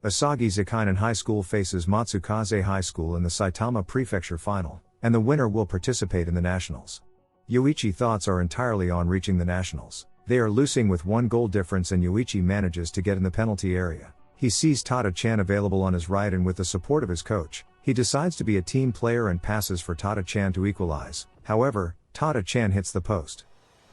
Isagi Zakainen High School faces Matsukaze High School in the Saitama Prefecture Final, and the winner will participate in the Nationals. Youichi thoughts are entirely on reaching the Nationals. They are losing with 1 goal difference and Youichi manages to get in the penalty area. He sees Tada-chan available on his right and with the support of his coach, he decides to be a team player and passes for Tada-chan to equalize. However, Tada-chan hits the post.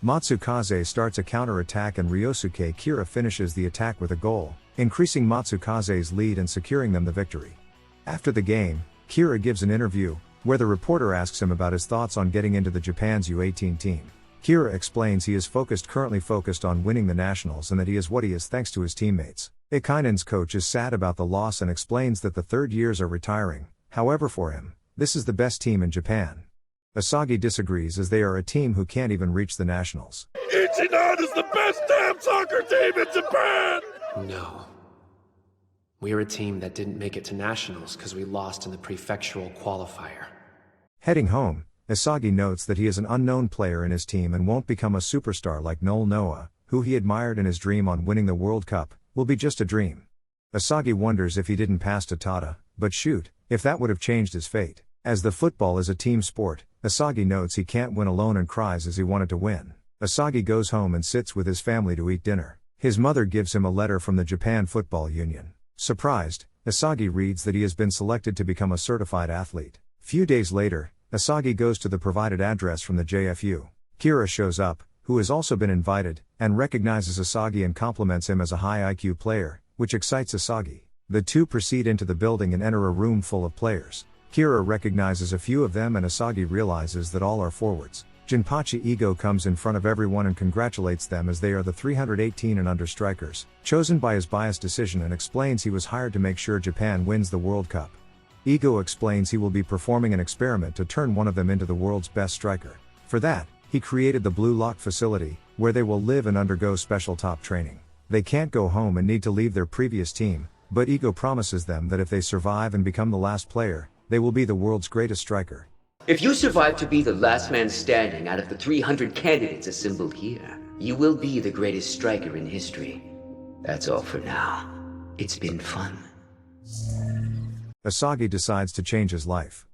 Matsukaze starts a counter-attack and Ryosuke Kira finishes the attack with a goal, increasing Matsukaze's lead and securing them the victory. After the game, Kira gives an interview, where the reporter asks him about his thoughts on getting into the Japan's U18 team. Kira explains he is currently focused on winning the Nationals and that he is what he is thanks to his teammates. Ikainen's coach is sad about the loss and explains that the third years are retiring, however for him, this is the best team in Japan. Isagi disagrees as they are a team who can't even reach the Nationals. Ichinan is the best damn soccer team in Japan! No. We're a team that didn't make it to Nationals because we lost in the prefectural qualifier. Heading home, Isagi notes that he is an unknown player in his team and won't become a superstar like Noel Noah, who he admired in his dream on winning the World Cup, will be just a dream. Isagi wonders if he didn't pass to Tada, but shoot, if that would have changed his fate. As the football is a team sport, Isagi notes he can't win alone and cries as he wanted to win. Isagi goes home and sits with his family to eat dinner. His mother gives him a letter from the Japan Football Union. Surprised, Isagi reads that he has been selected to become a certified athlete. Few days later, Isagi goes to the provided address from the JFU. Kira shows up, who has also been invited, and recognizes Isagi and compliments him as a high IQ player, which excites Isagi. The two proceed into the building and enter a room full of players. Kira recognizes a few of them and Isagi realizes that all are forwards. Jinpachi Ego comes in front of everyone and congratulates them as they are the 318 and under strikers, chosen by his biased decision, and explains he was hired to make sure Japan wins the World Cup. Ego explains he will be performing an experiment to turn one of them into the world's best striker. For that, he created the Blue Lock facility, where they will live and undergo special top training. They can't go home and need to leave their previous team, but Ego promises them that if they survive and become the last player, they will be the world's greatest striker. If you survive to be the last man standing out of the 300 candidates assembled here, you will be the greatest striker in history. That's all for now. It's been fun. Isagi decides to change his life.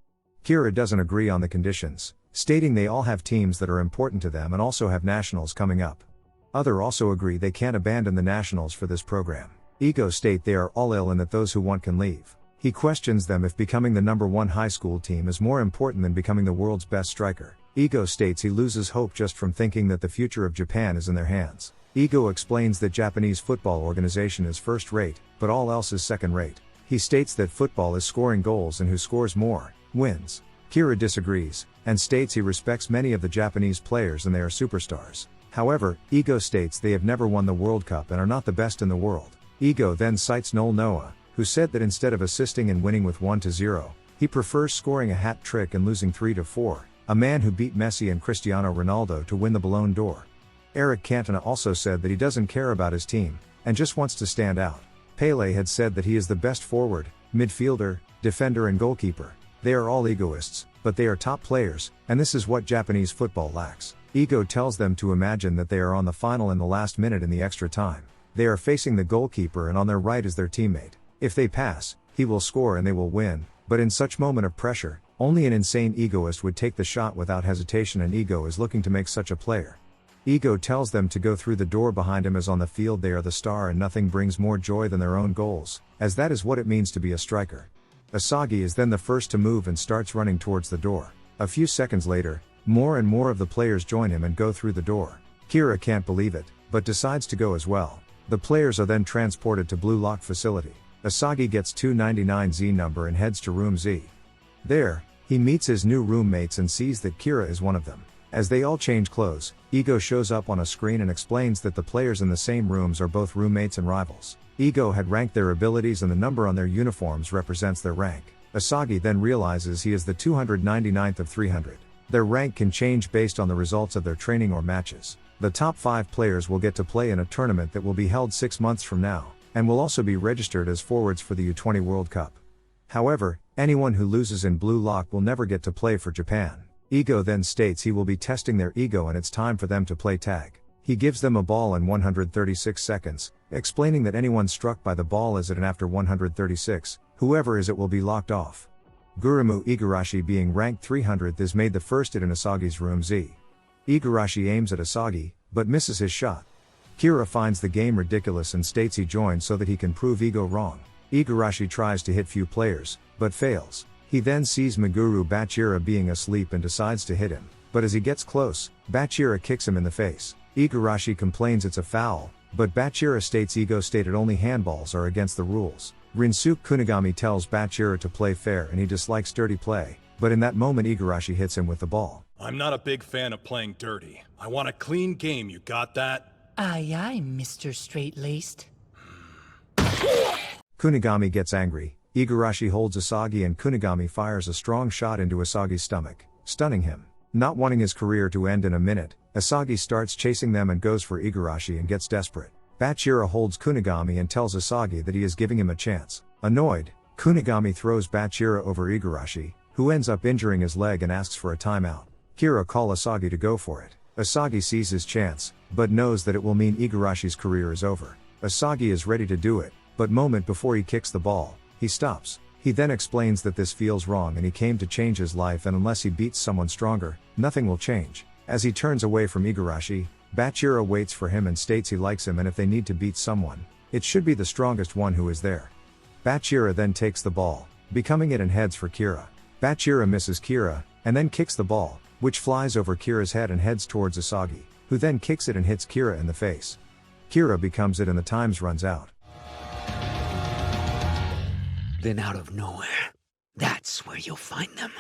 Kira doesn't agree on the conditions, stating they all have teams that are important to them and also have nationals coming up. Other also agree they can't abandon the nationals for this program. Ego state they are all ill and that those who want can leave. He questions them if becoming the #1 high school team is more important than becoming the world's best striker. Ego states he loses hope just from thinking that the future of Japan is in their hands. Ego explains that Japanese football organization is first rate, but all else is second rate. He states that football is scoring goals and who scores more, wins. Kira disagrees, and states he respects many of the Japanese players and they are superstars. However, Ego states they have never won the World Cup and are not the best in the world. Ego then cites Noel Noah, who said that instead of assisting and winning with 1-0, he prefers scoring a hat trick and losing 3-4, a man who beat Messi and Cristiano Ronaldo to win the Ballon d'Or. Eric Cantona also said that he doesn't care about his team, and just wants to stand out. Pele had said that he is the best forward, midfielder, defender and goalkeeper. They are all egoists, but they are top players, and this is what Japanese football lacks. Ego tells them to imagine that they are on the final in the last minute in the extra time. They are facing the goalkeeper and on their right is their teammate. If they pass, he will score and they will win, but in such moment of pressure, only an insane egoist would take the shot without hesitation, and Ego is looking to make such a player. Ego tells them to go through the door behind him as on the field they are the star and nothing brings more joy than their own goals, as that is what it means to be a striker. Isagi is then the first to move and starts running towards the door. A few seconds later, more and more of the players join him and go through the door. Kira can't believe it, but decides to go as well. The players are then transported to Blue Lock facility. Isagi gets 299Z number and heads to room Z. There, he meets his new roommates and sees that Kira is one of them. As they all change clothes, Ego shows up on a screen and explains that the players in the same rooms are both roommates and rivals. Ego had ranked their abilities and the number on their uniforms represents their rank. Isagi then realizes he is the 299th of 300. Their rank can change based on the results of their training or matches. The top 5 players will get to play in a tournament that will be held 6 months from now, and will also be registered as forwards for the U20 World Cup. However, anyone who loses in Blue Lock will never get to play for Japan. Ego then states he will be testing their ego and it's time for them to play tag. He gives them a ball in 136 seconds, explaining that anyone struck by the ball is it, and after 136, whoever is it will be locked off. Gurumu Igarashi, being ranked 300th, is made the first hit in Isagi's room Z. Igarashi aims at Isagi, but misses his shot. Kira finds the game ridiculous and states he joined so that he can prove Ego wrong. Igarashi tries to hit few players, but fails. He then sees Meguru Bachira being asleep and decides to hit him, but as he gets close, Bachira kicks him in the face. Igarashi complains it's a foul, but Bachira states Ego stated only handballs are against the rules. Rinsuke Kunigami tells Bachira to play fair and he dislikes dirty play, but in that moment Igarashi hits him with the ball. I'm not a big fan of playing dirty. I want a clean game, you got that? Aye aye, Mr. Straight-Laced. Kunigami gets angry. Igarashi holds Isagi and Kunigami fires a strong shot into Isagi's stomach, stunning him. Not wanting his career to end in a minute, Isagi starts chasing them and goes for Igarashi and gets desperate. Bachira holds Kunigami and tells Isagi that he is giving him a chance. Annoyed, Kunigami throws Bachira over Igarashi, who ends up injuring his leg and asks for a timeout. Kira calls Isagi to go for it. Isagi sees his chance, but knows that it will mean Igarashi's career is over. Isagi is ready to do it, but moment before he kicks the ball, he stops. He then explains that this feels wrong and he came to change his life, and unless he beats someone stronger, nothing will change. As he turns away from Igarashi, Bachira waits for him and states he likes him, and if they need to beat someone, it should be the strongest one who is there. Bachira then takes the ball, becoming it, and heads for Kira. Bachira misses Kira, and then kicks the ball, which flies over Kira's head and heads towards Isagi, who then kicks it and hits Kira in the face. Kira becomes it and the times runs out. Then out of nowhere, that's where you'll find them.